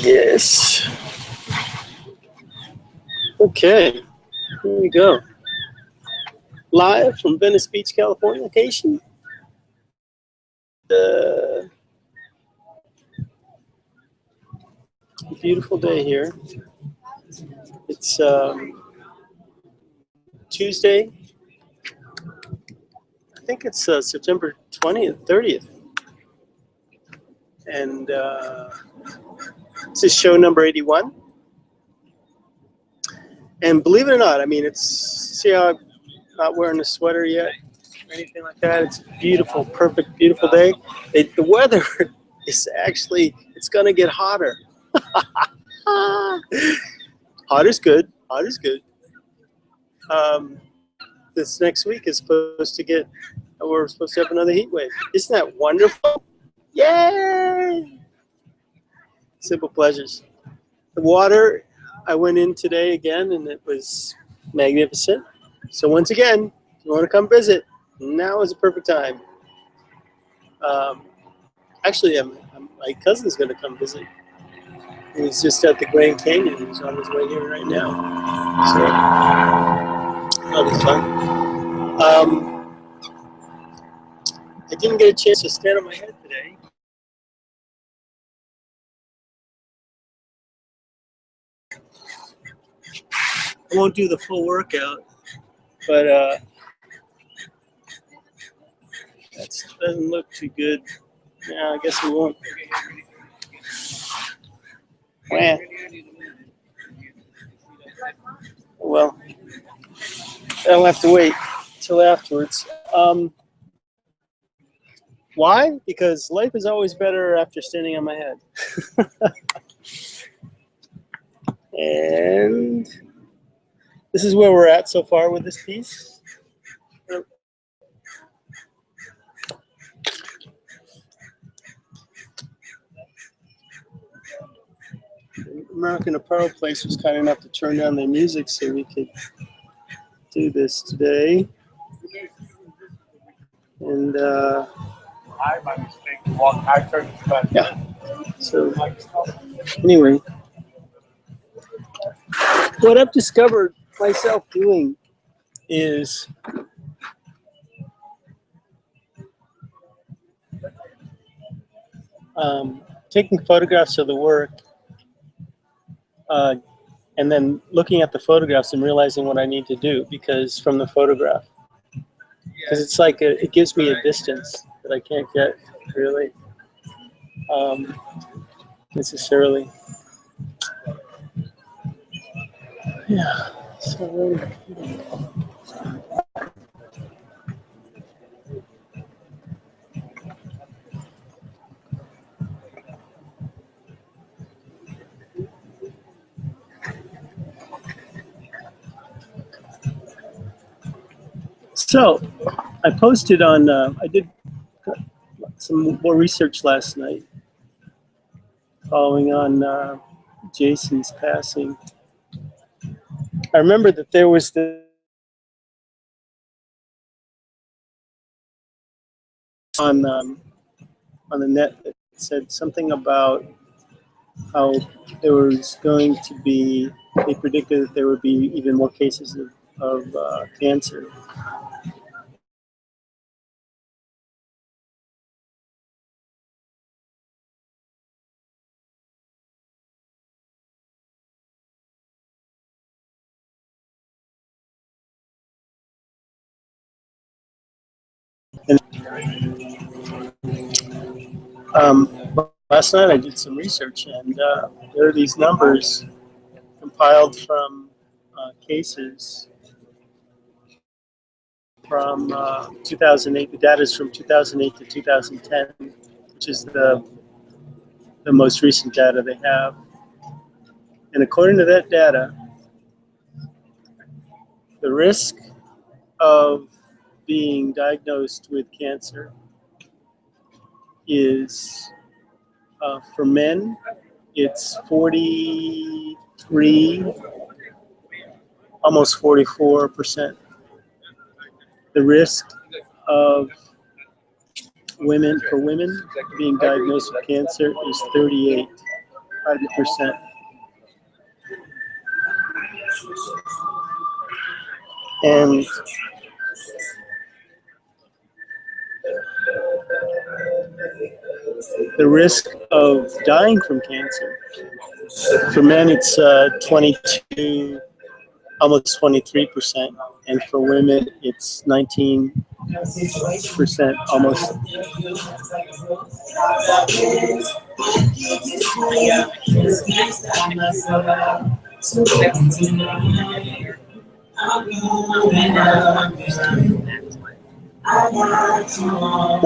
Yes. Okay, here we go. Live from Venice Beach, Californication. Beautiful day here. It's Tuesday. I think it's September 20th, 30th. And this is show number 81. And believe it or not, I mean, see how I'm not wearing a sweater yet or anything like that? It's a beautiful, perfect, beautiful day. The weather is actually, it's going to get hotter. Hot is good. Hot is good. This next week is supposed to get, we're supposed to have another heat wave. Isn't that wonderful? Yay! Simple pleasures. The water, I went in today again, and it was magnificent. So once again, if you want to come visit, now is the perfect time. Actually, my cousin's going to come visit. He's just at the Grand Canyon. He's on his way here right now. So that'll be fun. I didn't get a chance to stand on my head today. I won't do the full workout, but that doesn't look too good. Yeah, I guess we won't. Well, I'll have to wait till afterwards. Why? Because life is always better after standing on my head. And this is where we're at so far with this piece. The American Apparel place was kind enough to turn down their music so we could do this today. And my mistake. Yeah. So anyway, what I've discovered myself doing is taking photographs of the work and then looking at the photographs and realizing what I need to do because from the photograph. Because it's like it gives me a distance that I can't get really necessarily. Yeah. So. So, I posted on, I did some more research last night following on Jason's passing. I remember that there was on the net that said something about how there was going to be, they predicted that there would be even more cases of cancer. And last night I did some research, and there are these numbers compiled from cases from 2008. The data is from 2008 to 2010, which is the most recent data they have. And according to that data, the risk of being diagnosed with cancer is, for men, it's 43, almost 44%. The risk of women, for women, being diagnosed with cancer is 38%. And the risk of dying from cancer, for men it's 22, almost 23%, and for women it's 19%, almost.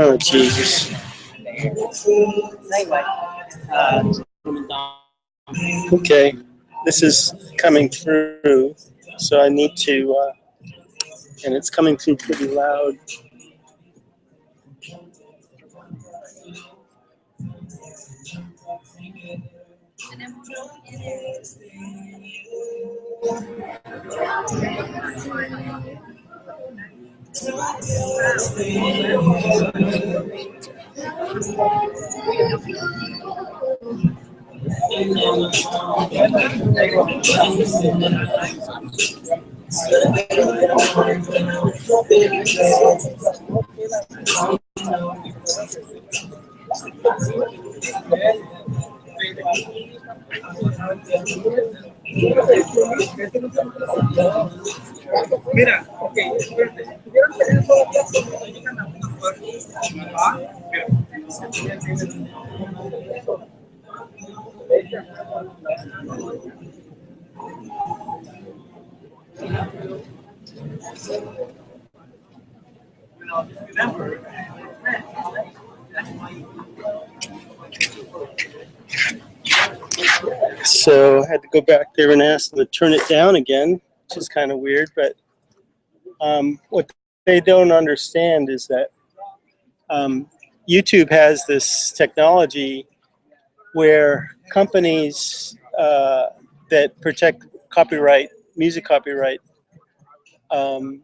Oh, Jesus. Okay, this is coming through, so I need to, and it's coming through pretty loud. Mira, ok, espérate. ¿Tuvieron tener todo esto? So I had to go back there and ask them to turn it down again, which is kind of weird. But what they don't understand is that YouTube has this technology where companies that protect copyright, music copyright, can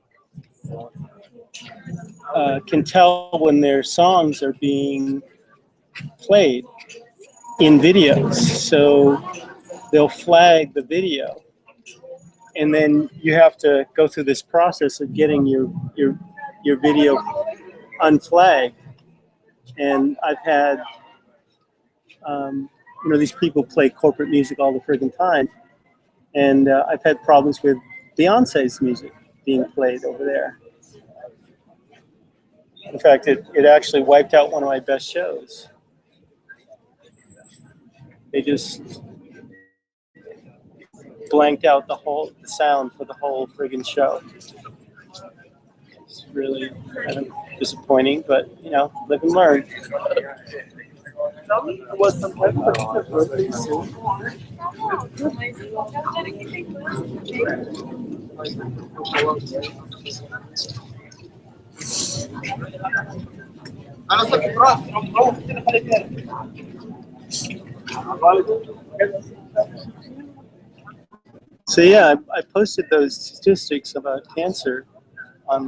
tell when their songs are being played in videos. So they'll flag the video, and then you have to go through this process of getting your video unflagged. And I've had these people play corporate music all the friggin' time, and I've had problems with Beyonce's music being played over there. In fact, it actually wiped out one of my best shows. They just blanked out the sound for the whole friggin' show. It's really kind of disappointing, but live and learn. Was some birthday soon? So yeah, I posted those statistics about cancer on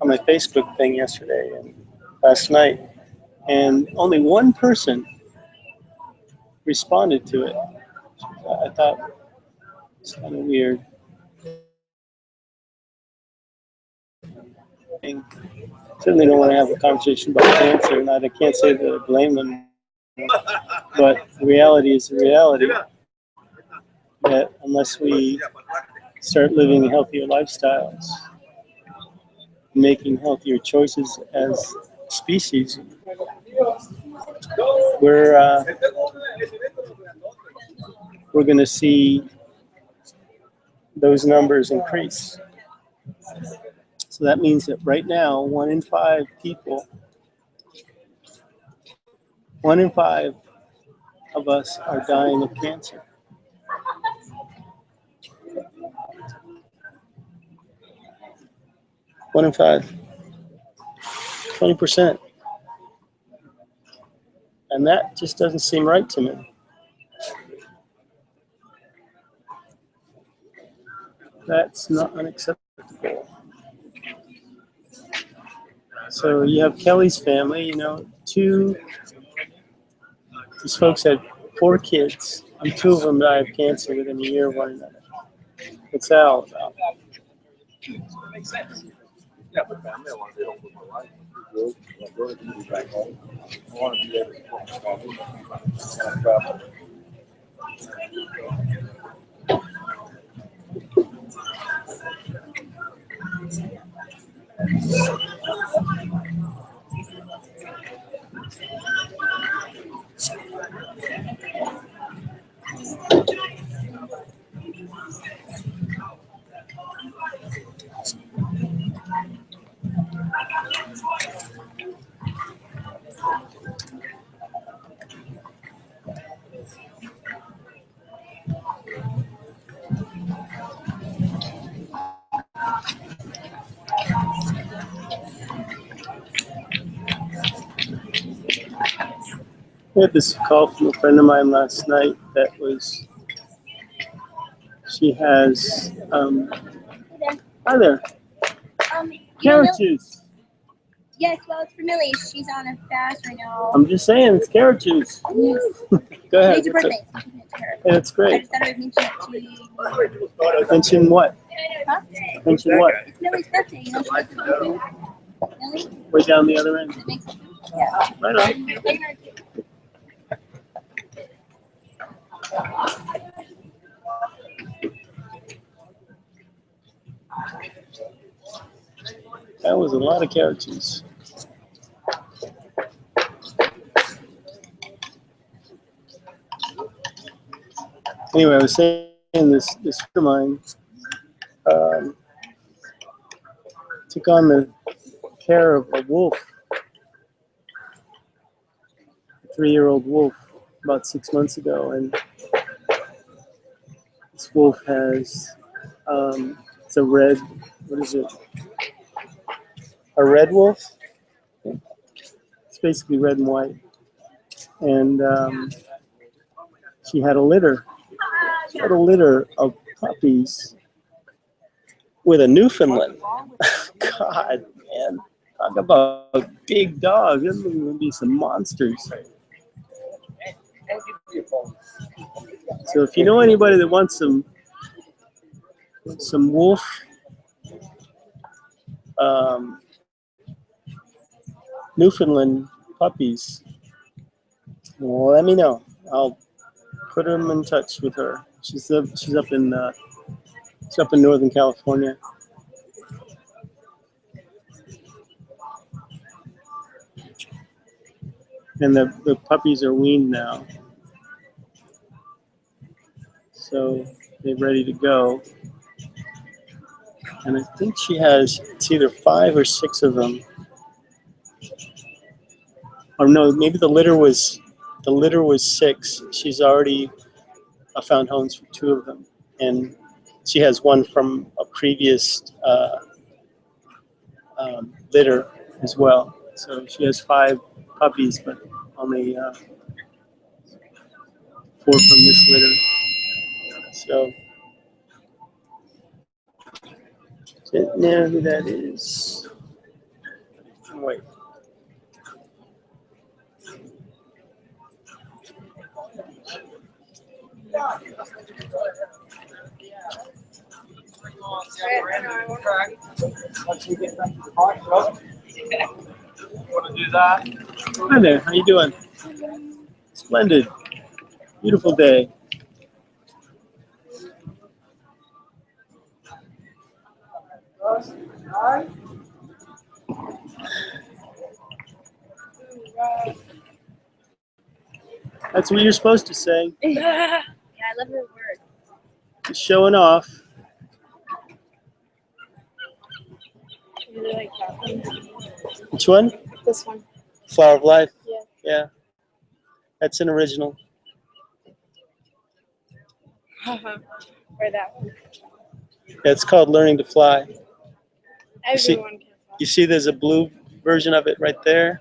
my Facebook thing yesterday and last night, and only one person responded to it. I thought it's kind of weird. Certainly don't want to have a conversation about cancer, and I can't say that I blame them, but the reality is the reality, that unless we start living healthier lifestyles, making healthier choices as a species, we're going to see those numbers increase. So that means that right now, 1 in 5 people, 1 in 5 of us are dying of cancer. One in 5, 20%. And that just doesn't seem right to me. That's not unacceptable. So you have Kelly's family, you know, these folks had 4 kids, and 2 of them died of cancer within a year of one another. What's that all about? Makes sense. Yeah, but family, I want to be home with my wife. I want to be back home. I want to be able to support my family. I want to travel. I had this call from a friend of mine last night that was, she has, hi there, carrot juice. Yes, well, it's for Millie. She's on a fast right now. I'm just saying, it's carrot juice. Yes. Go ahead. It's your birthday, so I'm giving it to her. Yeah, it's I great. just thought I would mention it to you. Mention what? Huh? Mention what? It's Millie's birthday. You know, she likes to do food. Millie? Way down the other end. It makes it. Yeah. Right on. That was a lot of carrot juice. Anyway, I was saying this friend of mine took on the care of a wolf, a 3-year-old wolf, about 6 months ago, and this wolf has it's a red, what is it? A red wolf. It's basically red and white, and she had a litter. She had a litter of puppies with a Newfoundland. God, man, talk about big dogs. Those would be some monsters. So if you know anybody that wants some wolf Newfoundland puppies, well, let me know. I'll put them in touch with her. She's up in Northern California. And the puppies are weaned now, so they're ready to go. And I think she has, it's either 5 or 6 of them. Or no, maybe the litter was 6. She's already found homes for 2 of them, and she has one from a previous litter as well. So she has 5 puppies, but only 4 from this litter. So don't know who that is. Wait. Once you get back to the park, so want to do that? Hi there, how you doing? Splendid. Beautiful day. That's what you're supposed to say. Yeah, I love her word. Just showing off. You really like that one? Which one? This one. Flower of Life? Yeah. Yeah. That's an original. Or that one. It's called Learning to Fly. Everyone can fly. You see there's a blue version of it right there.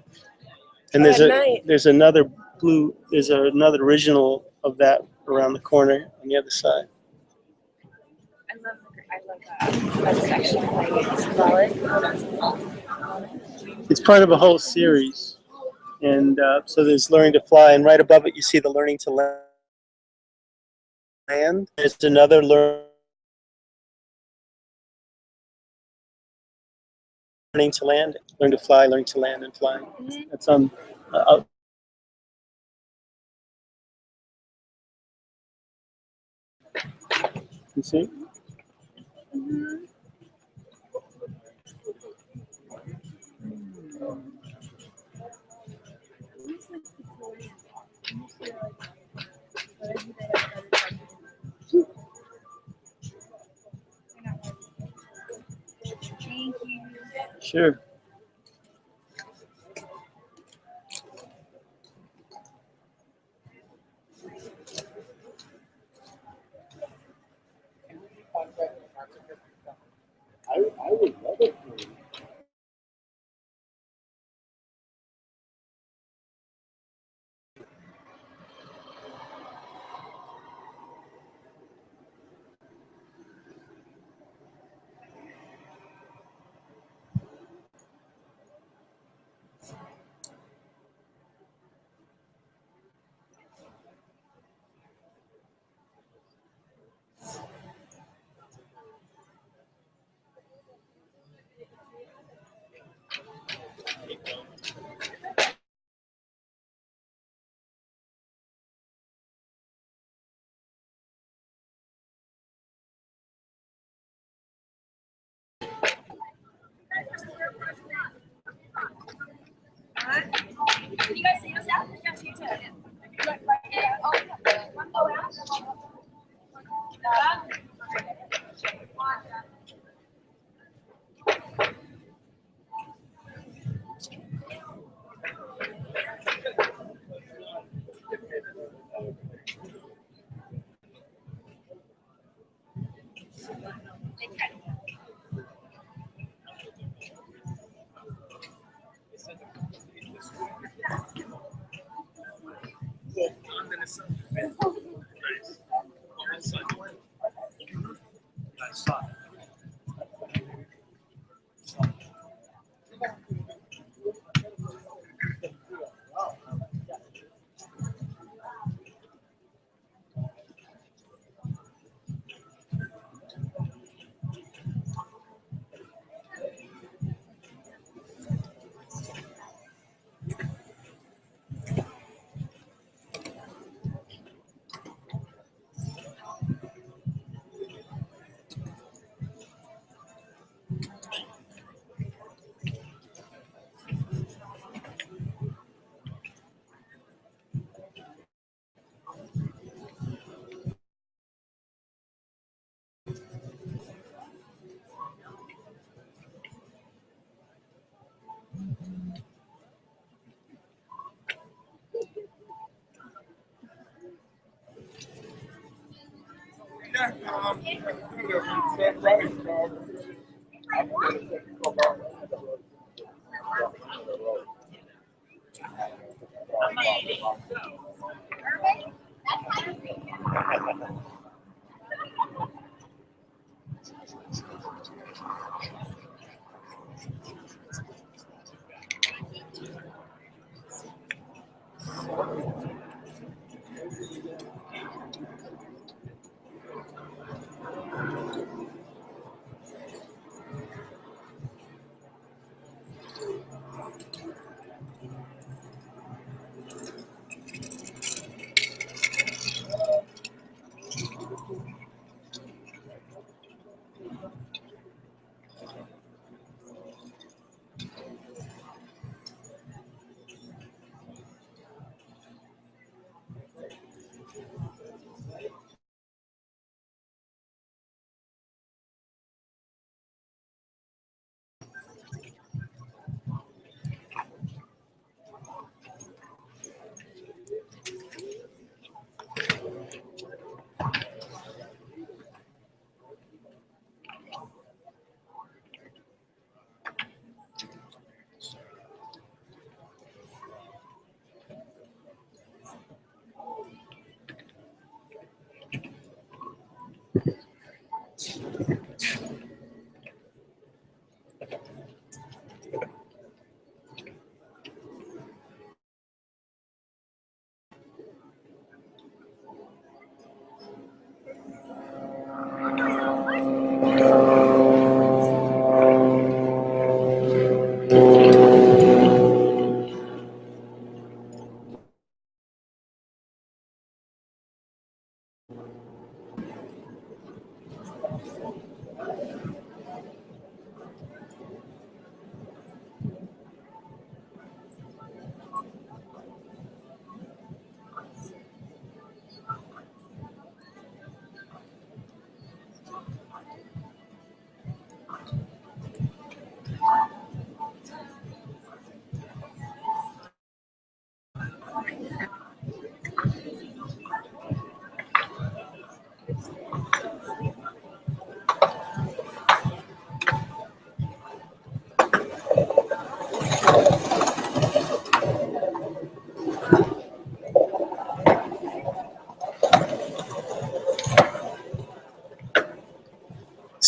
And Oh, at night. there's another original of that around the corner on the other side. I love that section. Like it's solid. It's part of a whole series. And so there's learning to fly, and right above it you see the learning to land. There's another learning to land, learn to fly, learning to land and fly. That's on you see? Thank you. Sure. I would love it. Can you guys see us out? Yes, you can.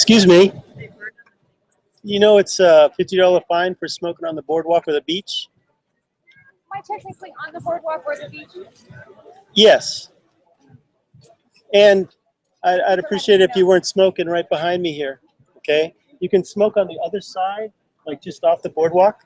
Excuse me. You know it's a $50 fine for smoking on the boardwalk or the beach? Am I technically on the boardwalk or the beach? Yes. And I'd appreciate it if you weren't smoking right behind me here, okay? You can smoke on the other side, like just off the boardwalk.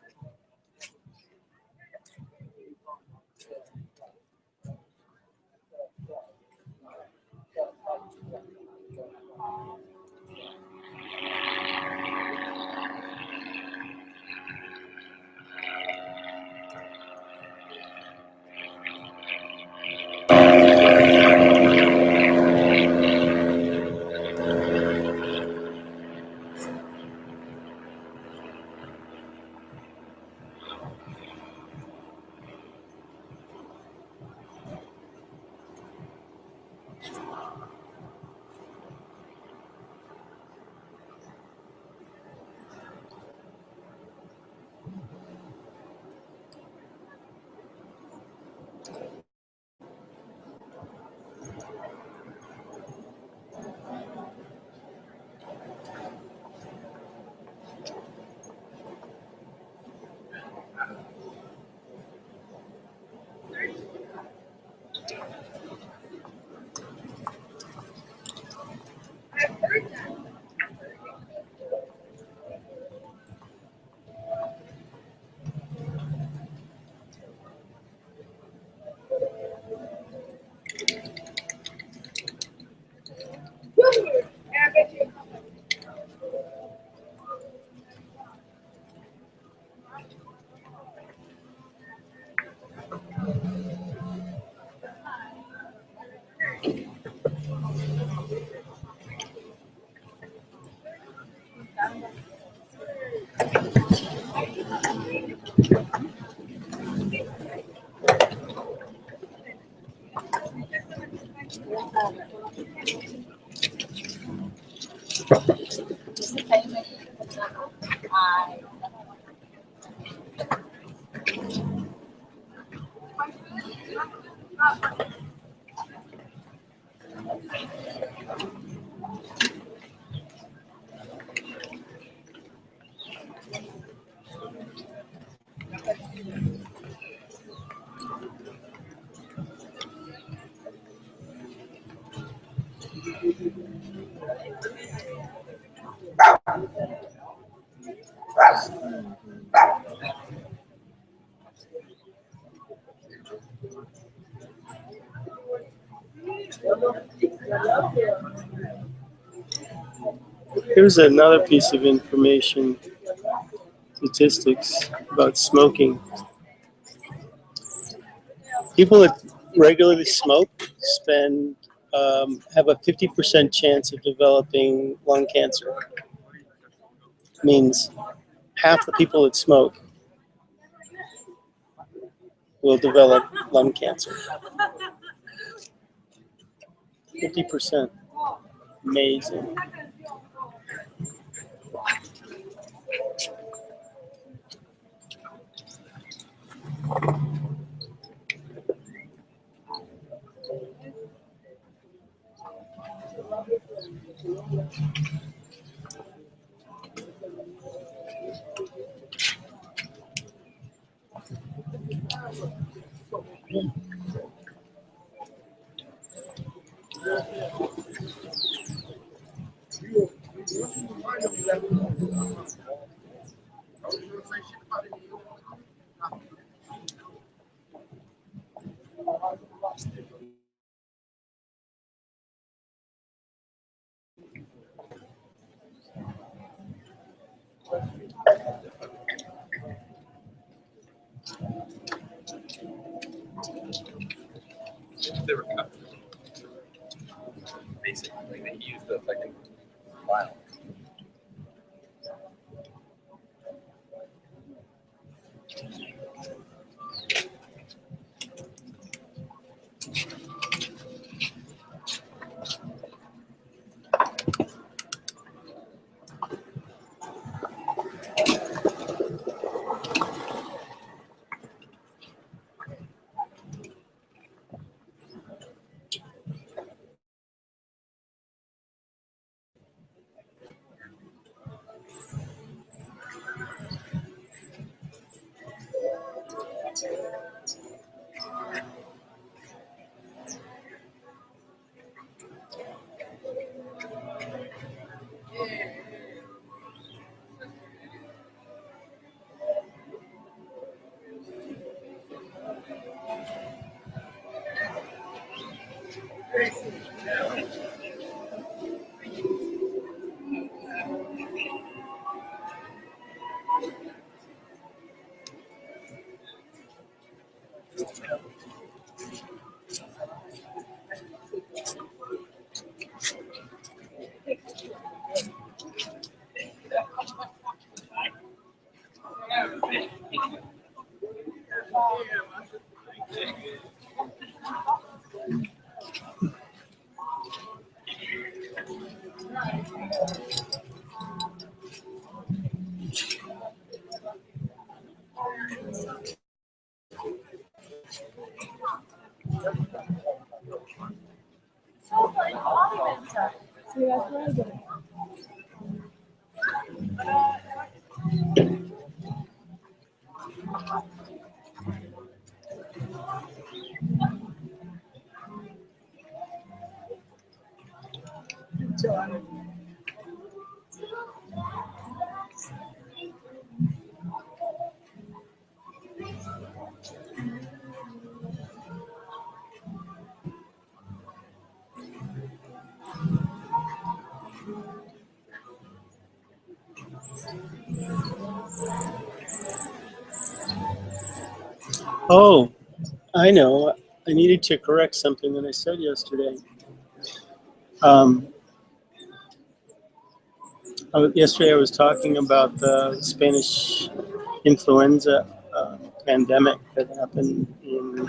Here's another piece of information, statistics about smoking. People that regularly smoke have a 50% chance of developing lung cancer. Means half the people that smoke will develop lung cancer. 50%. Amazing. They were cut. Basically, they used the second file. See, that's what I do. Oh, I know. I needed to correct something that I said yesterday. Yesterday I was talking about the Spanish influenza pandemic that happened in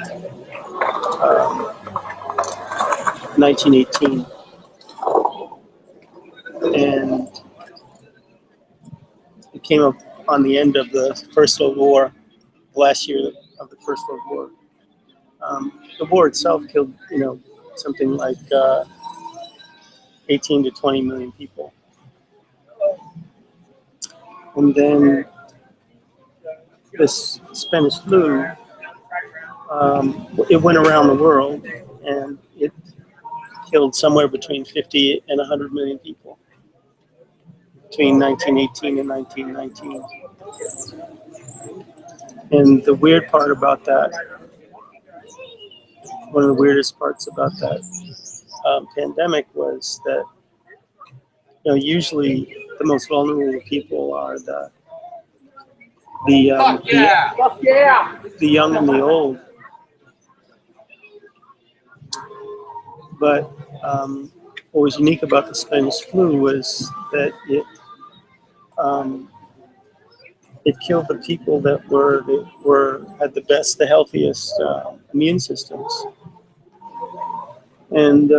1918. And it came up on the end of the First World War, last year of the First World War. The war itself killed, something like 18 to 20 million people. And then this Spanish flu, it went around the world and it killed somewhere between 50 and 100 million people between 1918 and 1919. And the weird part about that, one of the weirdest parts about that pandemic was that, usually the most vulnerable people are the young and the old. But what was unique about the Spanish flu was that it killed the people that had the healthiest immune systems, and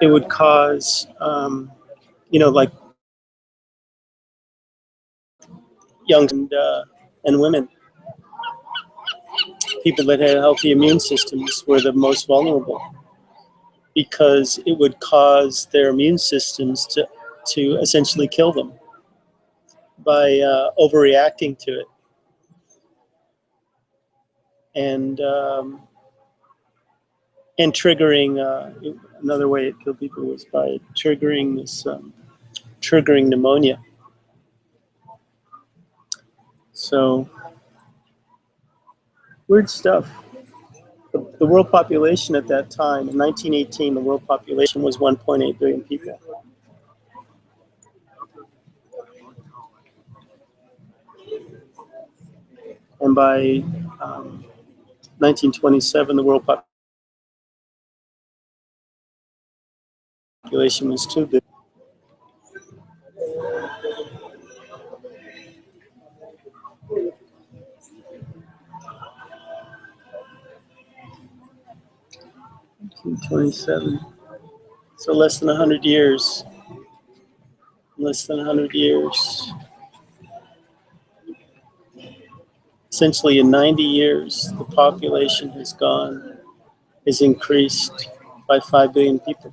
it would cause, like young and women. People that had healthy immune systems were the most vulnerable because it would cause their immune systems to essentially kill them by overreacting to it. And triggering, another way it killed people was by triggering pneumonia. So, weird stuff. The world population at that time, in 1918, the world population was 1.8 billion people. And by 1927, the world population was 2 billion. So less than 100 years. Less than 100 years. Essentially, in 90 years, the population has increased by 5 billion people.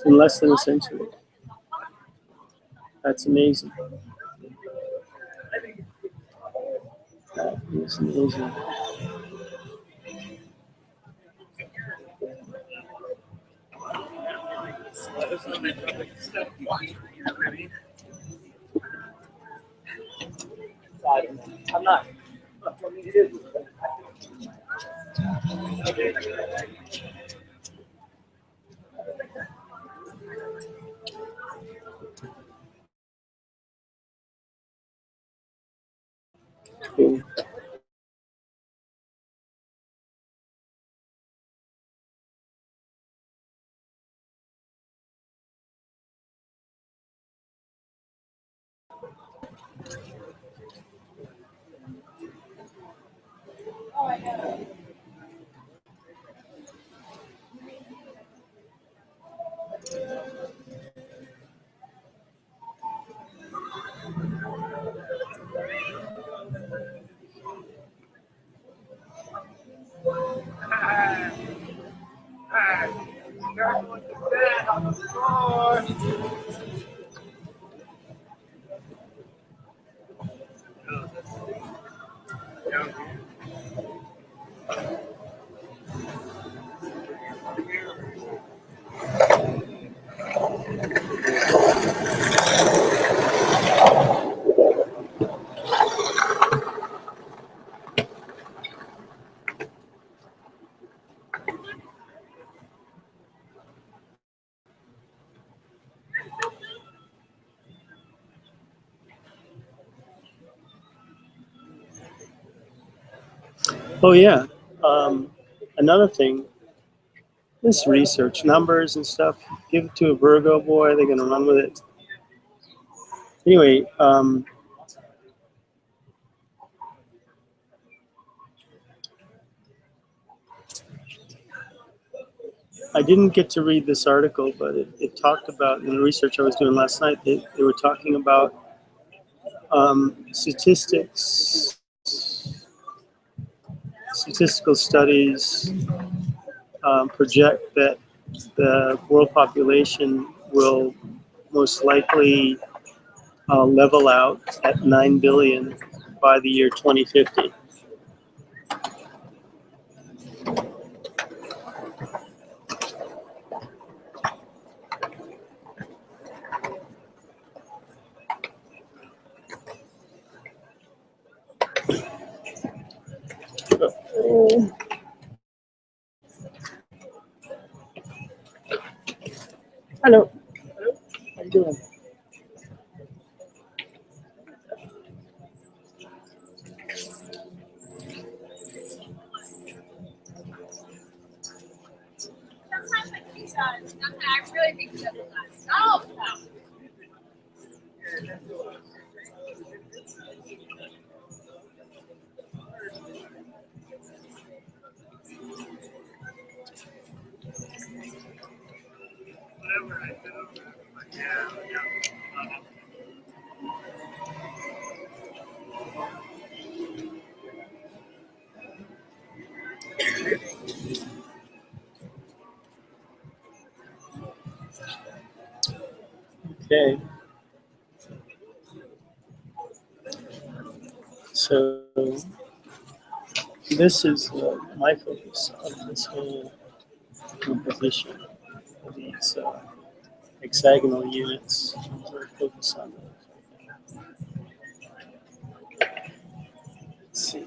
In less than a century. That's amazing. That is amazing. I'm not. Cool. Oh yeah. Another thing, this research numbers and stuff. Give it to a Virgo boy, they're gonna run with it. Anyway, I didn't get to read this article, but it talked about, in the research I was doing last night, they were talking about statistical studies project that the world population will most likely level out at 9 billion by the year 2050. Hello. How you doing? I really think he doesn't last. Oh, Okay. So this is my focus on this whole composition of these hexagonal units. We're focused on those. Let's see.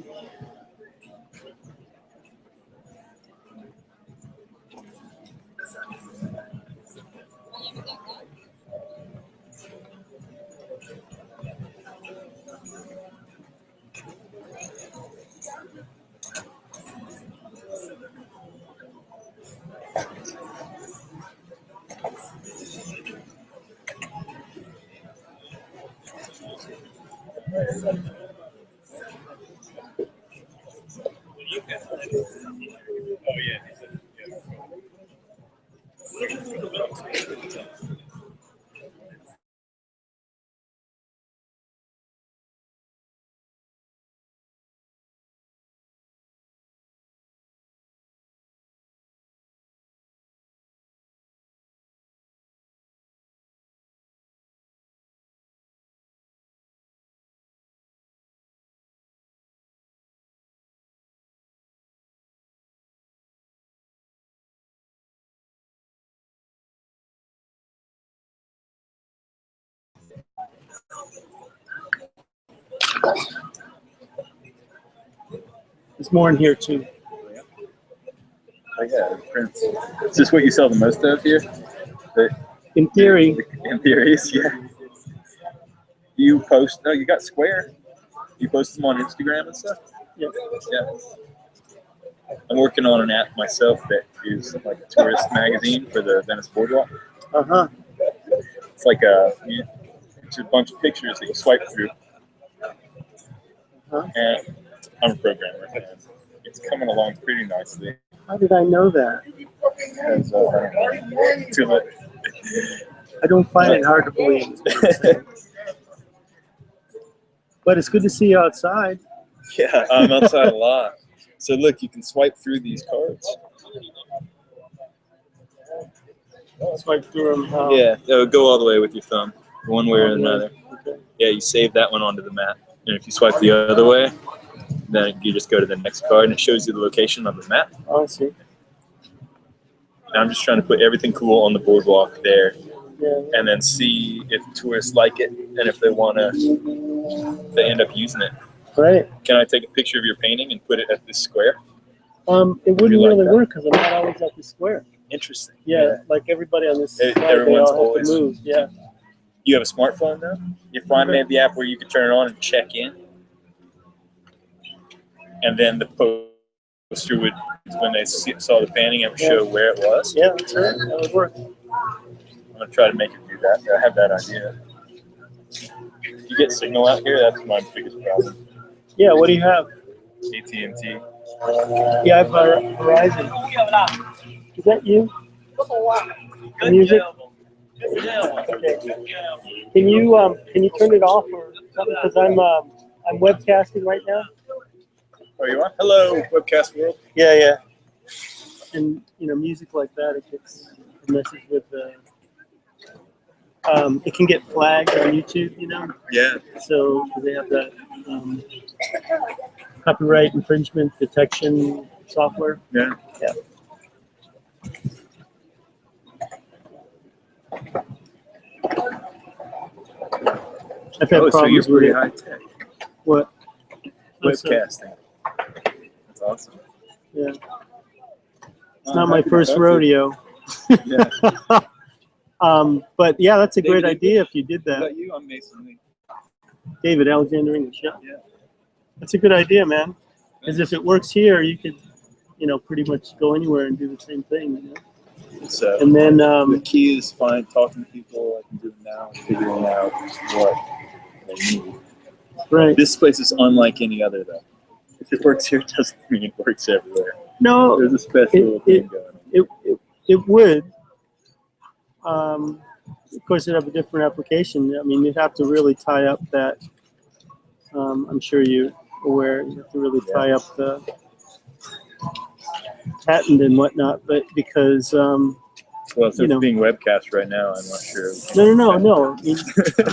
There's more in here too. Oh yeah, prints. Is this what you sell the most of here? In theory. In theories, yeah. You post? No, you got Square. You post them on Instagram and stuff. Yep. Yeah. I'm working on an app myself that is like a tourist magazine for the Venice Boardwalk. Uh-huh. It's like it's a bunch of pictures that you swipe through. Uh-huh. And I'm a programmer, and it's coming along pretty nicely. How did I know that? Because, I don't find it hard to believe. But it's good to see you outside. yeah, I'm outside a lot. So look, you can swipe through these cards. Swipe through them. Yeah, go all the way with your thumb, one way or another. Okay. Yeah, you save that one onto the map. And if you swipe the other way, then you just go to the next card and it shows you the location on the map. Oh, I see. And I'm just trying to put everything cool on the boardwalk there, Yeah. and then see if tourists like it and if they want to, if they end up using it. Right. Can I take a picture of your painting and put it at this square? It wouldn't You like really that? work because I'm not always at the square. Interesting. Yeah, like everybody on this side, they Everyone's all have always- to move. Yeah. You have a smartphone now? Your friend made the app where you could turn it on and check in. And then the poster would, when they saw the painting, it would show where it was. Yeah, that's right. That would work. I'm going to try to make it do that. I have that idea. You get signal out here? That's my biggest problem. Yeah, what do you have? AT&T. Yeah, I have Verizon. Is that you? The music? Okay. Can you turn it off or something? Because I'm webcasting right now. Oh, you are? Hello, webcast world. Yeah, yeah. And music like that, it gets a message with the. It can get flagged on YouTube, Yeah. So they have that copyright infringement detection software. Yeah. Yeah. I've had Oh, so you're problems with pretty it. high tech. What? What's that? Webcasting. That's awesome. Yeah. It's not my first rodeo. Yeah. But yeah, that's a great David, idea if you did How that. about you? I'm Mason Lee. David Alexander English. Yeah. Yeah. That's a good idea, man. Because if it works here, you could, pretty much go anywhere and do the same thing. So And then, the key is talking to people. I can do it now, figuring out what they need. right. This place is unlike any other, though. If it works here, it doesn't mean it works everywhere. No, There's a special thing going on. it would. Of course, it'd have a different application. I mean, you'd have to really tie up that. I'm sure you're aware. You have to really tie up the patent and whatnot, but because Well, since it's being webcast right now, I'm not sure. no. I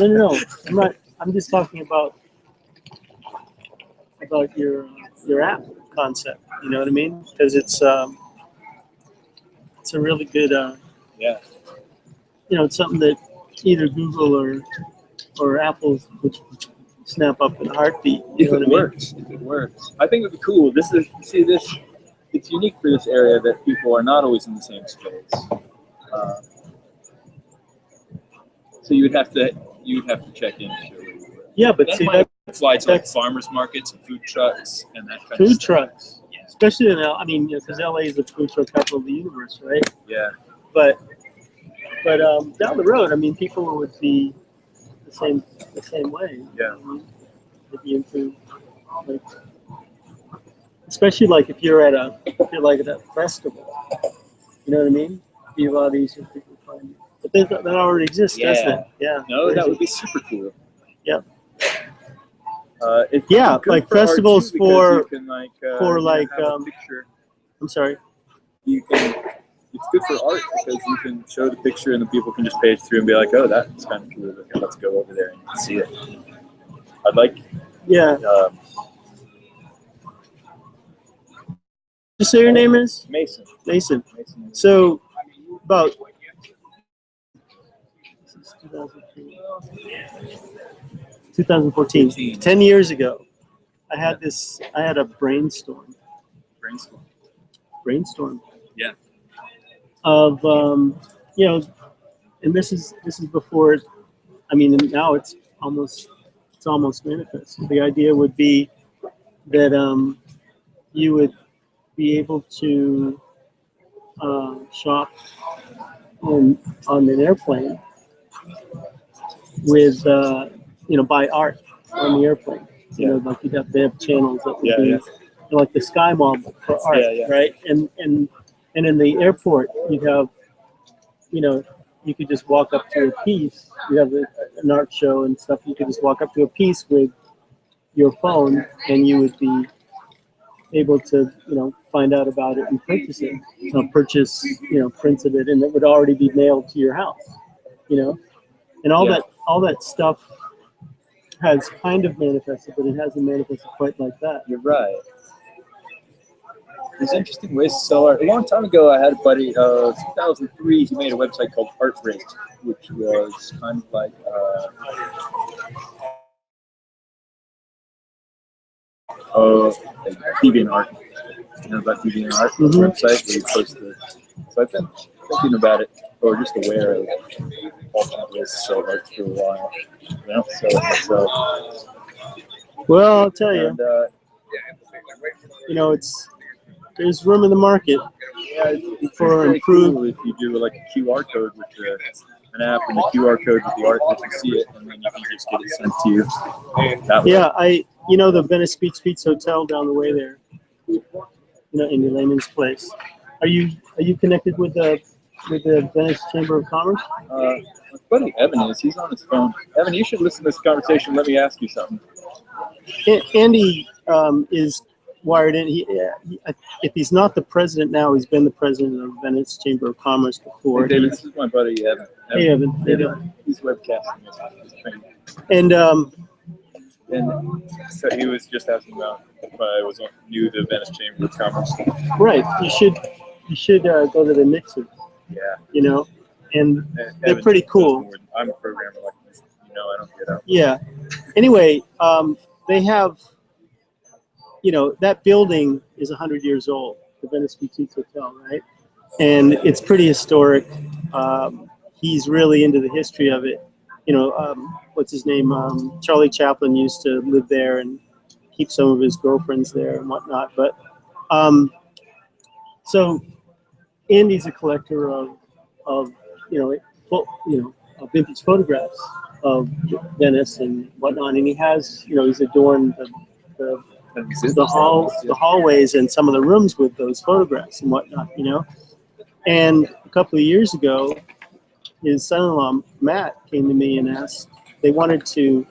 mean, no. I'm not. I'm just talking about your app concept. You know what I mean? Because it's a really good. Yeah. It's something that either Google or Apple would snap up in a heartbeat. If it works, I think it would be cool. It's unique for this area that people are not always in the same space. So you would have to check in. Yeah, but That see, might apply to like that's farmers markets and food trucks and that kind of food stuff. trucks, especially in I mean, because LA is the food truck capital of the universe, right? Yeah. But down the road, I mean, people would be the same way. Yeah. I mean, they'd be into, like, especially like if you're at a festival. You know what I mean? It'd be a lot easier for people to find you. But that already exists, doesn't it? Yeah. No, that would be super cool. Yeah. It's Yeah, good like for art, festivals too, because for- you can, have a picture. I'm sorry. It's good for art because you can show the picture and the people can just page through and be like, oh, that's kind of cool. Okay, let's go over there and see it. I'd like. Yeah. Just say your name is Mason. Mason. So about. This is 2003. 2014. 14. 10 years ago, I had a brainstorm. Brainstorm. Yeah. Of you know, and this is before. I mean, now it's almost manifest. The idea would be that you would be able to shop on an airplane with buy art on the airplane. You know, like they have channels that would be you know, like the Sky Mall for art, right? And in the airport you'd have, you know, you could just walk up to a piece. You have an art show and stuff. You could just walk up to a piece with your phone, and you would be able to, you know, find out about it and purchase it. Purchase, you know, prints of it, and it would already be mailed to your house. You know, and all that stuff has kind of manifested, but it hasn't manifested quite like that. You're right. There's interesting ways to sell art. A long time ago, I had a buddy, 2003, he made a website called Artrate, which was kind of like deviant art. You know about deviant art? Website where you post the. So I've been thinking about it, or just aware of all kinds of ways to sell art for a while. You know, so Well, I'll tell you, and, you know, there's room in the market it's for really improved. cool if you do like a QR code with an app and the QR code with the art, you can see it, and then you can just get it sent to you. That way. Yeah, you know the Venice Beach Hotel down the way there, you know, in Layman's Place. Are you connected with the Venice Chamber of Commerce? My buddy Evan is. He's on his phone. Evan, you should listen to this conversation. Let me ask you something. Andy is wired in. If he's not the president now, he's been the president of Venice Chamber of Commerce before. Hey, David, this is my buddy Evan. Hey, Evan. How you doing? He's webcasting this. And so he was just asking about if I knew the Venice Chamber of Commerce. right, you should go to the Nixon. Yeah. You know, and they're Evan pretty cool. I'm a programmer, like you know, I don't get out. Yeah. Anyway, they have, you know, that building is 100 years old, the Venice Beach Hotel, right? And it's pretty historic. He's really into the history of it. You know, what's his name? Charlie Chaplin used to live there and keep some of his girlfriends there and whatnot. But so Andy's a collector of vintage photographs of Venice and whatnot, and he has, you know, he's adorned the hallways and some of the rooms with those photographs and whatnot, you know. And a couple of years ago, his son-in-law Matt came to me and asked, they wanted to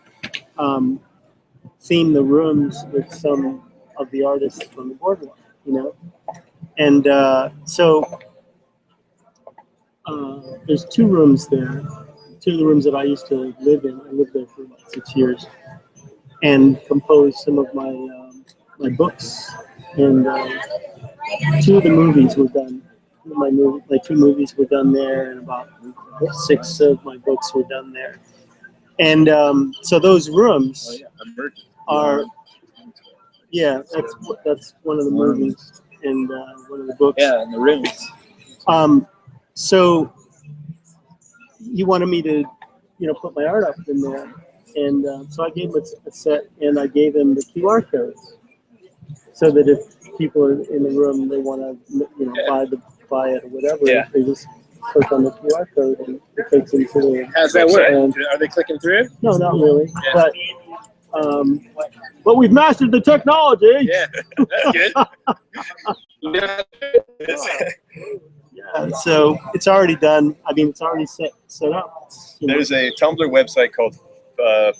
theme the rooms with some of the artists from the boardwalk, you know. And so there's two rooms there, two of the rooms that I used to live in. I lived there for about 6 years and composed some of my my books, and two of the movies were done. My two movies were done there, and about 6 of my books were done there. And so those rooms are, yeah, that's one of the movies and one of the books. Yeah, and the rooms. So he wanted me to, you know, put my art up in there, and so I gave him a set, and I gave him the QR codes, so that if people are in the room, they want to, you know, buy it or whatever, they just click on the QR code and it takes them to the. How's that work? Are they clicking through? No, not really, but we've mastered the technology. Yeah, that's good. Yeah, so it's already done. I mean, it's already set up. There's a Tumblr website called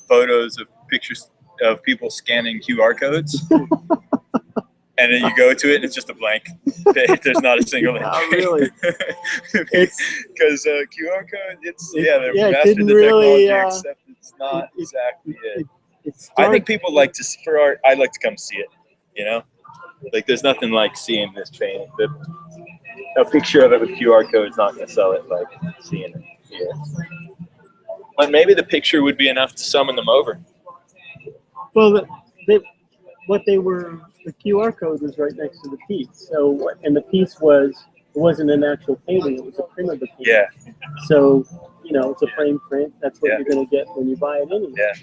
photos of pictures of people scanning QR codes. And then you go to it, and it's just a blank page. There's not a single entry. Not really. Because QR code, they're didn't mastering the really, technology, except it's not exactly it. I think people like to see, for art, I like to come see it, you know? Like, there's nothing like seeing this painting. A picture of it with QR code is not going to sell it like seeing it here. But maybe the picture would be enough to summon them over. Well, what they were, the QR code was right next to the piece. So, and the piece wasn't an actual painting; it was a print of the painting. Yeah. So, you know, it's a frame print. That's what you're going to get when you buy it anyway. Yeah.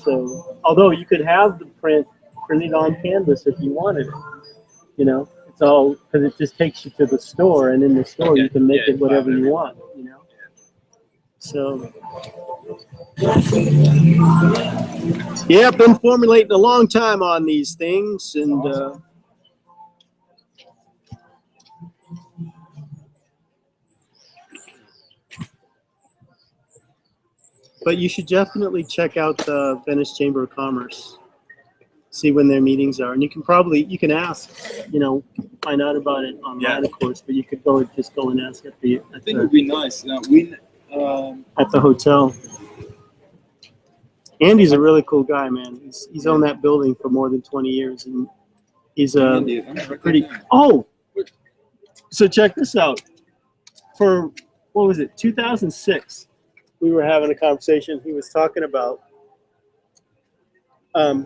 So, although you could have the print printed on canvas if you wanted it, you know, it's all because it just takes you to the store, and in the store you can make it whatever you want, you know. So, yeah, been formulating a long time on these things, and but you should definitely check out the Venice Chamber of Commerce. See when their meetings are, and you can ask, you know, find out about it online, of course. But you could just go and ask at the. I think it would be nice. At the hotel. Andy's a really cool guy, man. He's owned that building for more than 20 years, and he's pretty. Oh, so check this out. For what was it? 2006, we were having a conversation. He was talking about.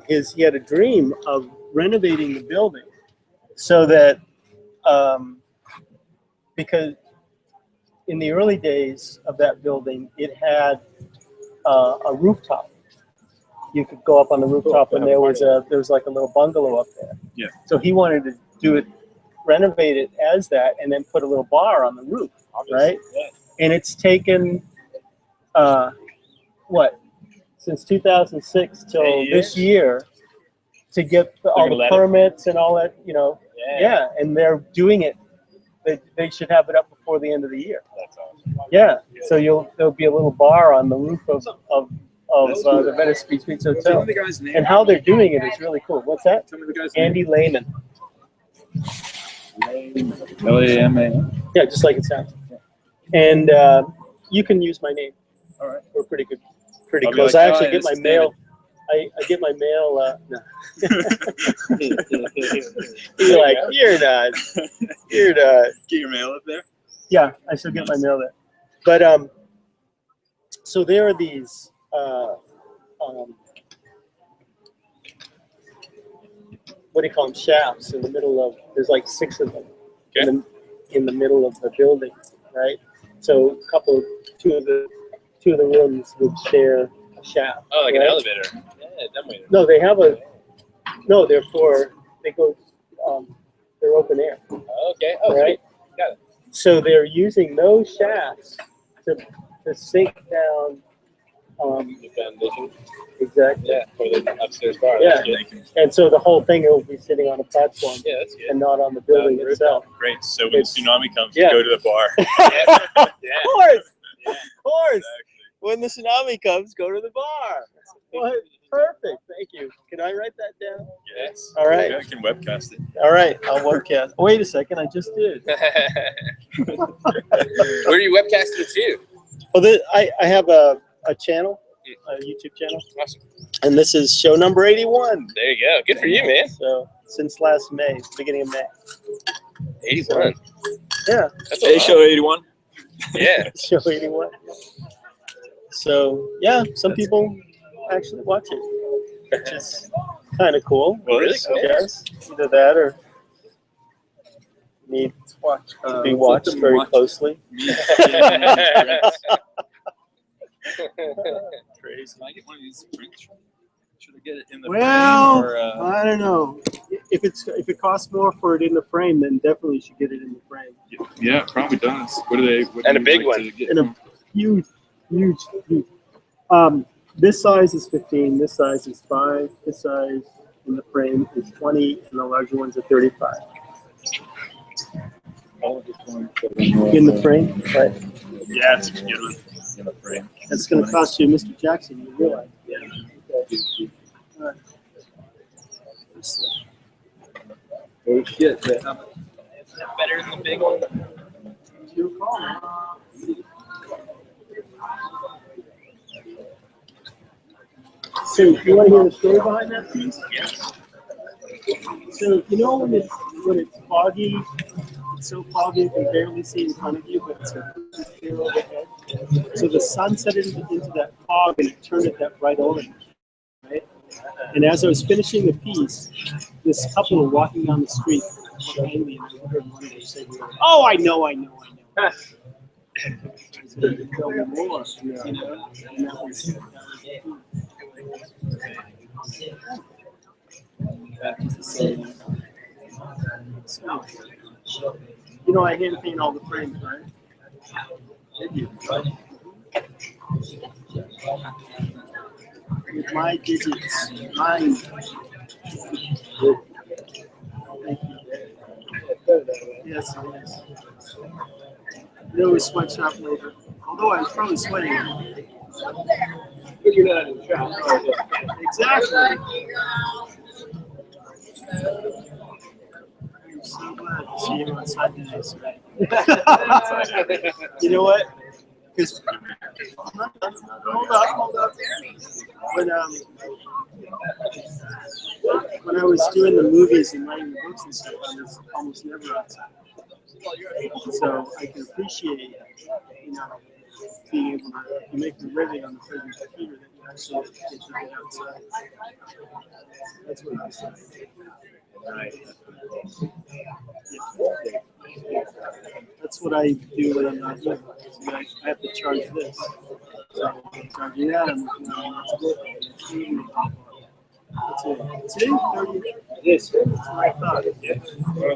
He had a dream of renovating the building so that because in the early days of that building, it had a rooftop. You could go up on the rooftop, and there was like a little bungalow up there. Yeah. So he wanted to do it, renovate it as that, and then put a little bar on the roof, right? Yeah. And it's taken what? Since 2006 till this year to get all the permits and all that, you know. Yeah, and they're doing it. They should have it up before the end of the year. That's awesome. Yeah, so there'll be a little bar on the roof of the Venice Beach Hotel. And how they're doing it is really cool. What's that? Tell me the guy's Andy Lehman. L-A-M-A. Yeah, just like it sounds. And you can use my name. All right. We're pretty good. Pretty I'll be close. like, I actually "Oh, get my it's mail. I get my mail. No. You're not. Get your mail up there. Yeah, I still get my mail there. But so there are these what do you call them? Shafts in the middle of. There's like 6 of them in the middle of the building, right? So two of the rooms would share a shaft. Oh, like right? an elevator. Yeah, definitely. No, they have they go, they're open air. Okay. Oh, right? Sweet. Got it. So they're using those shafts to sink down. The foundation. Exactly. Yeah, for the upstairs bar. Yeah. That's good. And so the whole thing will be sitting on a platform Yeah, that's good. and not on the building itself. Great. So when the tsunami comes, Yeah. you go to the bar. Yeah. Of course. Yeah. Of course. Exactly. When the tsunami comes, go to the bar. Well, perfect. Thank you. Can I write that down? Yes. All right. Yeah, I can webcast it. All right. I'll webcast. Wait a second. I just did. Where are you webcasting to? Well, I have a channel, a YouTube channel, Awesome. and this is show number 81. There you go. Good for you, man. So since last May, beginning of May. 81. Yeah, That's a Hey, lot. show 81. Yeah. show 81. So yeah, some people actually watch it, which is kind of cool. Well, Really it's cool. Yes, either that or need to be watched very closely. Crazy. Can I get one of these prints? Should I get it in the Well, frame or, I don't know. If it costs more for it in the frame, then definitely you should get it in the frame. Yeah, it probably does. What do they? What And do a big you like one. to get And a huge. This size is 15. This size is 5. This size in the frame is 20, and the larger ones are 35. In the frame, right? Yeah, it's a good one. In the frame. That's going to cost you, Mr. Jackson. You realize? Yeah. All right. Oh shit! Better than the big one. It's your call, man. So, you want to hear the story behind that piece? Yes. So, you know when it's foggy, it's so foggy you can barely see in front of you, but it's a clear overhead. So the sun set into that fog and it turned it that bright orange, right? And as I was finishing the piece, this couple were walking down the street behind me, and I heard one of them say, "Oh, I know." I said, "Tell me more," you know? And that was you know, I hand paint all the frames, right? Did you? With my digits, mine. Thank you. Yes, yes. There was sweatshop labor. Although I was probably sweating. You're not in the shop. Exactly. I'm so glad to see you outside today, sir. You know what? Because hold up. When I was doing the movies and writing the books and stuff, I was almost never outside. So I can appreciate, you know, being able to make the living on the freaking computer that you actually get to get outside. That's what I said. That's what I do when I'm not here. So I have to charge this. So I'm charging that. I'm looking at that's it. See? 30. Yes. That's what I thought. Yeah. You know,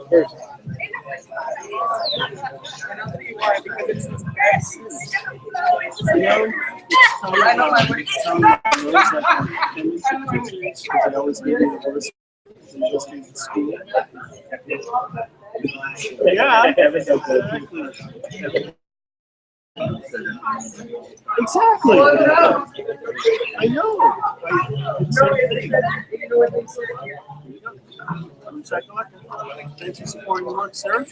it's kind of like penmanship pictures, because I always give you the worst just in school. Yeah, exactly. I know. It's the same thing. Thanks for supporting the work, sir.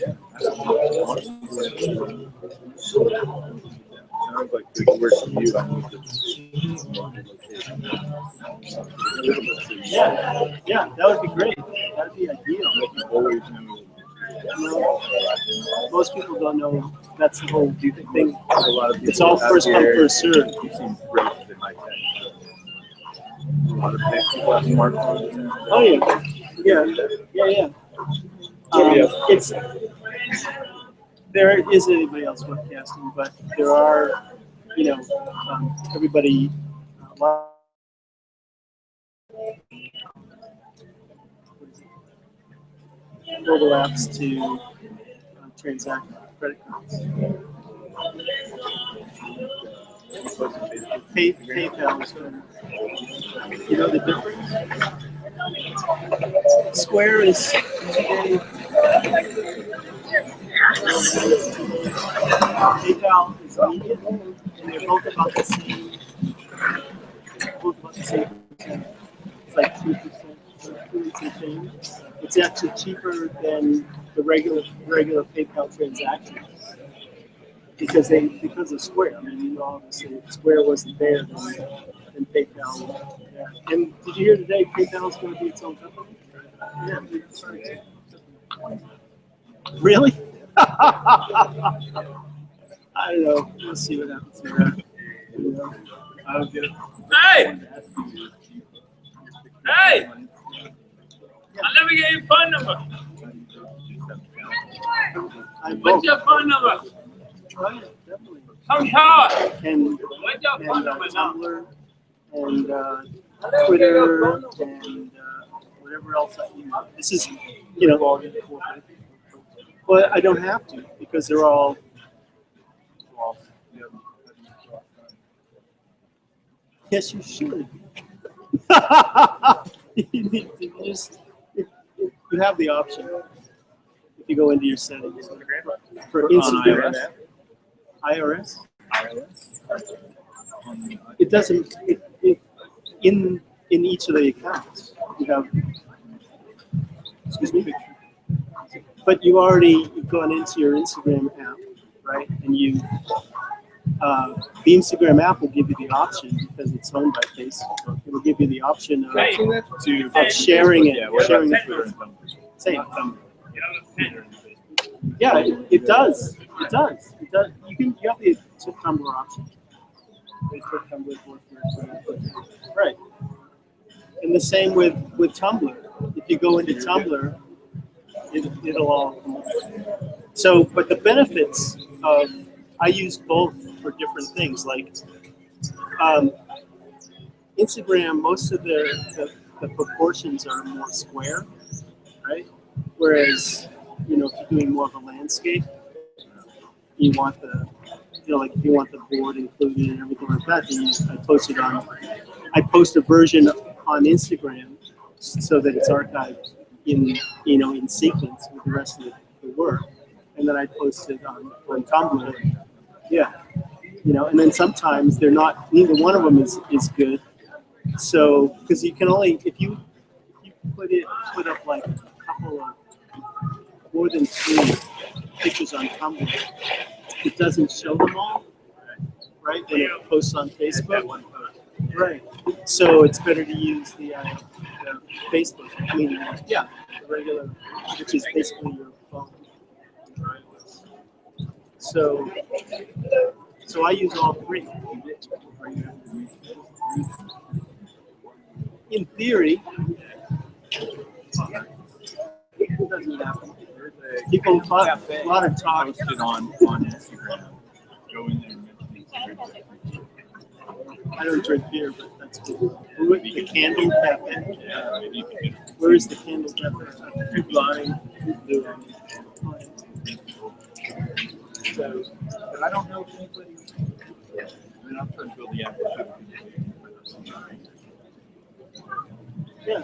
Sounds like good work for you. I need Yeah, that would be great. That would be ideal. always know. Most people don't know that's the whole thing. A lot of people It's all first come, first served. You seem great in my tech. A lot of people have smartphones. Oh yeah. It's there isn't anybody else webcasting, but there are, you know, everybody. Mobile apps to transact credit cards. PayPal is good. You know the difference? Square is today. PayPal is immediate, and they're both about the same. It's like 2%, change. It's actually cheaper than the regular PayPal transaction because of Square. I mean, you know, obviously, if Square wasn't there, then PayPal. Yeah. And did you hear today PayPal is going to be its own company? Yeah. Really? I don't know. We'll see what happens here. I don't get it. Hey! Hey! Let me get your phone number. What's your phone number? Oh, yeah, definitely. Come short. And What's your phone number now? Tumblr and Twitter and whatever else I use. This is, you know, but I don't have to because they're all. Yes, you should. You have the option if you go into your settings for Instagram. IRS. It doesn't. In each of the accounts, you have. Excuse me. But you already gone into your Instagram app, right? And you. The Instagram app will give you the option because it's owned by Facebook. It will give you the option of sharing it. Sharing it with same. Yeah, it does. It does. It does. You have the Tumblr option. Facebook, Tumblr, right. And the same with Tumblr. If you go into Tumblr, it'll all come up. So, but the benefits of, I use both for different things. Like Instagram, most of the proportions are more square, right? Whereas, you know, if you're doing more of a landscape, you want the, you know, like if you want the board included and everything like that, then I post a version on Instagram so that it's archived in, you know, in sequence with the rest of the work, and then I post it on Tumblr. Yeah, you know, and then sometimes they're not, neither one of them is good. So, because you can only, if you put up like a couple of, more than 3 pictures on Tumblr, it doesn't show them all, right? When it posts on Facebook, right? So it's better to use the Facebook, I mean, yeah, the regular, which is basically your phone. So I use all 3. In theory, it doesn't happen. People talk, a lot of talk. Posted on Instagram. Go in there and mention I don't drink beer, but that's cool. The Candle Cafe. yeah, maybe you can Where is the Candle Cafe? keep lying. So, But I don't know if anybody. I mean, I'm trying to build the app. yeah.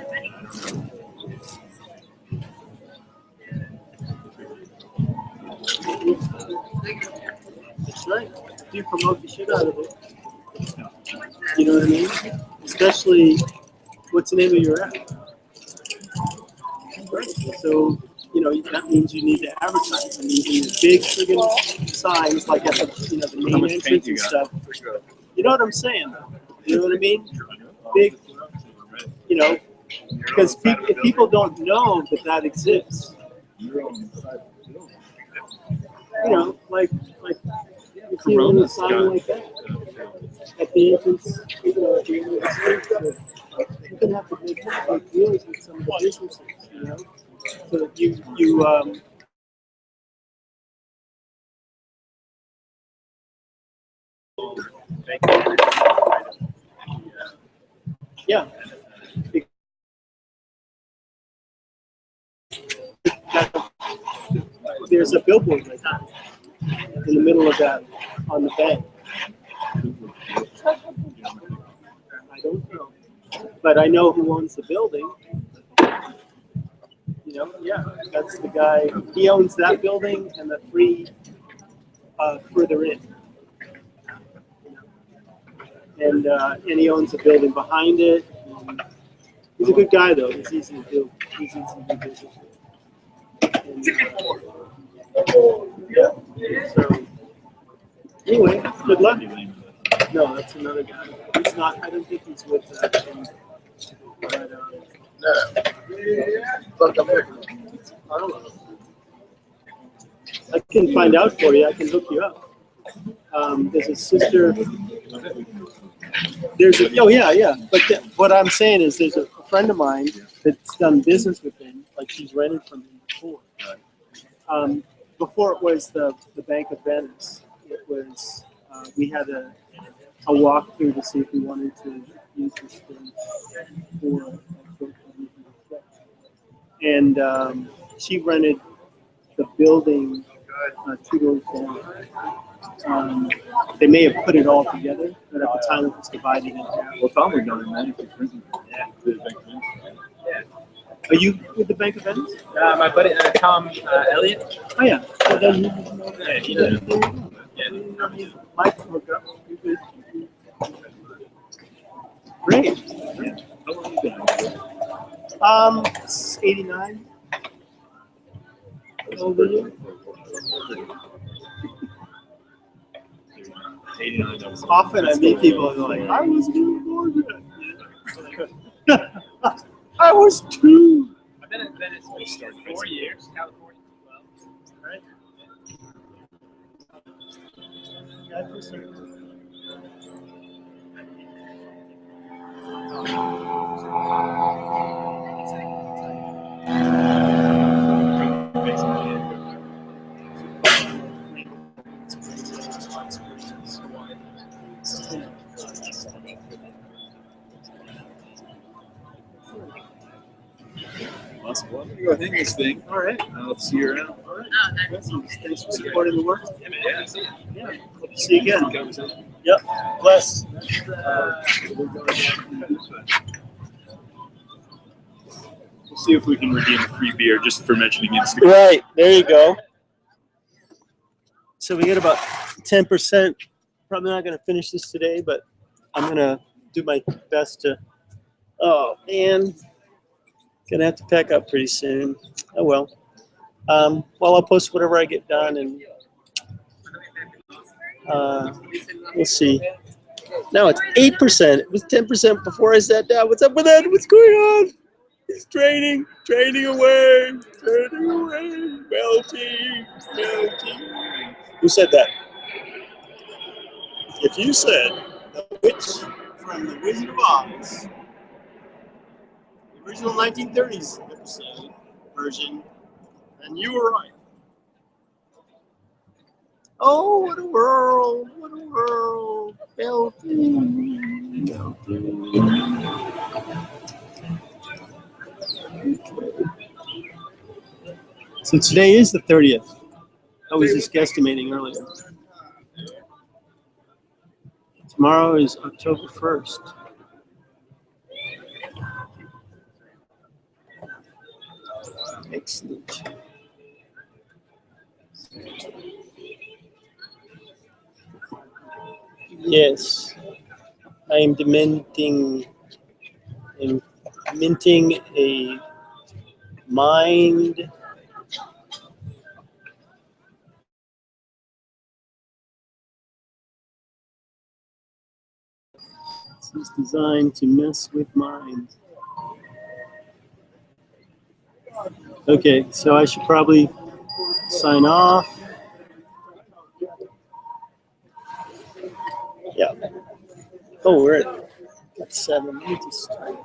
That's right. If you promote the shit out of it, you know what I mean? Especially, what's the name of your app? Right. So, you know, that means you need to advertise. I mean, you need big friggin' signs like at the, you know, the main entrance and stuff. You know what I'm saying? You know what I mean? Big, you know, because if people don't know that exists, you know, like you see a little sign like that at the entrance, you know, at the end of the street. So you can have to make deals with some of the businesses, you know, so that you yeah. There's a billboard right there in the middle of that on the bank. I don't know, but I know who owns the building. You know, yeah, that's the guy. He owns that building and the 3 further in. And he owns the building behind it. And he's a good guy though. He's easy to do. He's easy to do business with. And, yeah. So anyway, good luck. No, that's another guy. He's not. I don't think he's with that. But I don't know. I can find out for you. I can hook you up. There's a sister. There's a, oh yeah. But what I'm saying is, there's a friend of mine that's done business with him. Like she's rented from him before. Before it was the Bank of Venice. It was we had a walkthrough to see if we wanted to use the space for. And she rented the building 2 doors down. They may have put it all together, but at the time it was divided into half. Well, Tom was down in Venice. Yeah. Are you with the Bank of Venice? My buddy Tom Elliott. Oh yeah. So then you Yeah, he does. Yeah. Mike, hook up. You're good. Great. How long you been? It's 89. Over you. 89. That was Often I meet people who are like, I was doing more than that. I was 2. I've been in Venice for 4 years, California as well. Right? Yeah, for sure. Awesome. Well, I'm gonna go hang this thing. All right. I'll see you around. All right. Thanks for supporting the work. Yeah. See you. Yeah. Hope to see you again. Conversation. Yep. Bless. We'll see if we can redeem a free beer just for mentioning Instagram. Right. There you go. So we get about 10%. Probably not going to finish this today, but I'm going to do my best to. Oh, man. Going to have to pack up pretty soon. Oh, well. Well, I'll post whatever I get done, and we'll see. Now it's 8%. It was 10% before I sat down. What's up with that? What's going on? It's draining away, melting. Who said that? If you said the witch from The Wizard of Oz, the original 1930s episode version, then you were right. Oh, what a world! What a world! Melting. So today is the 30th. I was just guesstimating earlier. Tomorrow is October 1st. Excellent. Yes, I am minting a mind. This is designed to mess with minds. Okay, so I should probably sign off. Yeah. Oh, we're at 7. Let me just start.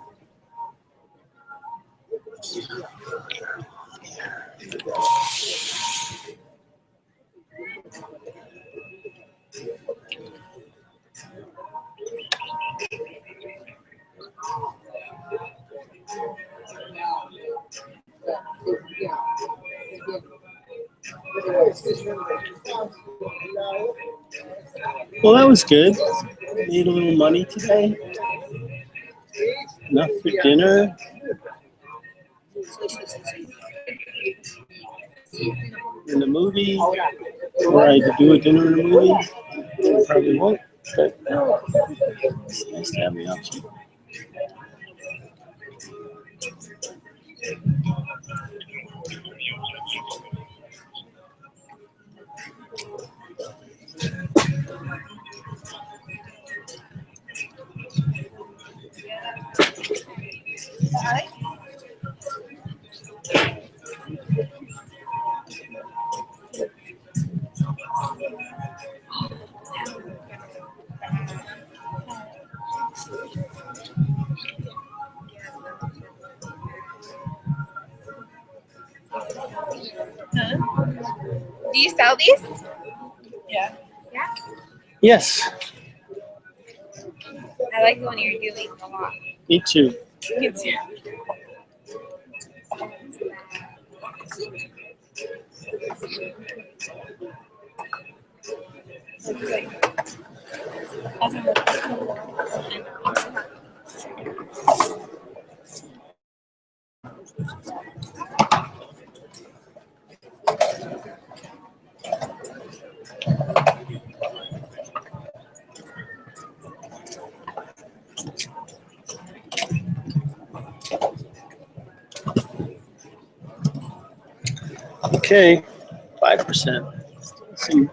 Well, that was good. Made a little money today. Enough for dinner. In the movie, or I could do a dinner in a movie. Probably won't, but it's nice to have the option. Do you sell these? Yeah. Yeah. Yes, I like the one you're doing a lot. me too. Me too. Okay, 5%. See.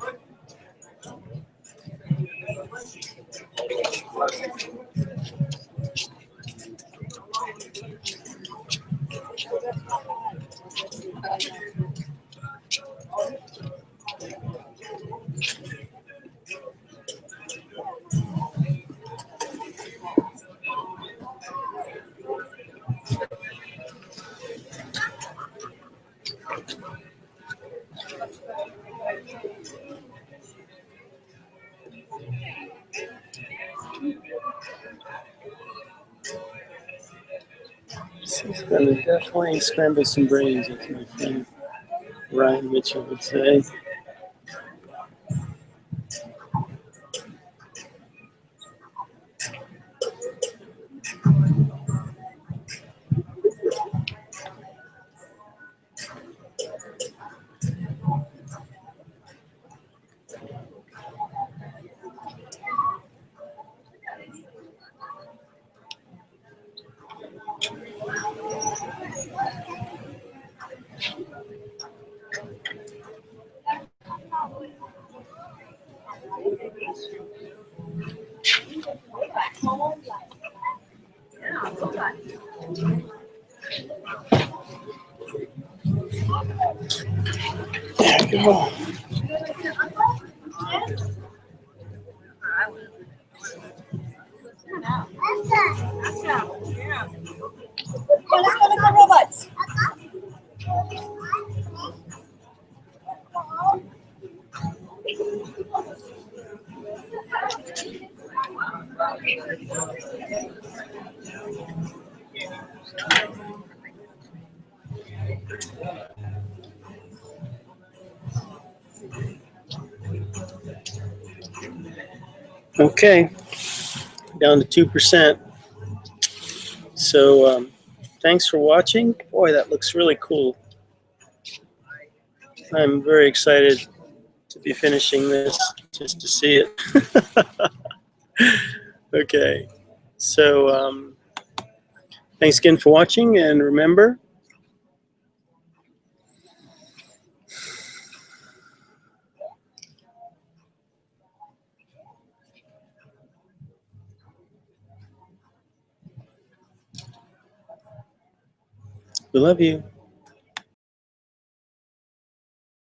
She's gonna definitely scramble some brains, as my friend Ryan Mitchell would say. There we go. Let's go to the robots. Okay, down to 2%. So thanks for watching. Boy, that looks really cool. I'm very excited to be finishing this just to see it. Okay, so thanks again for watching, and remember, we love you.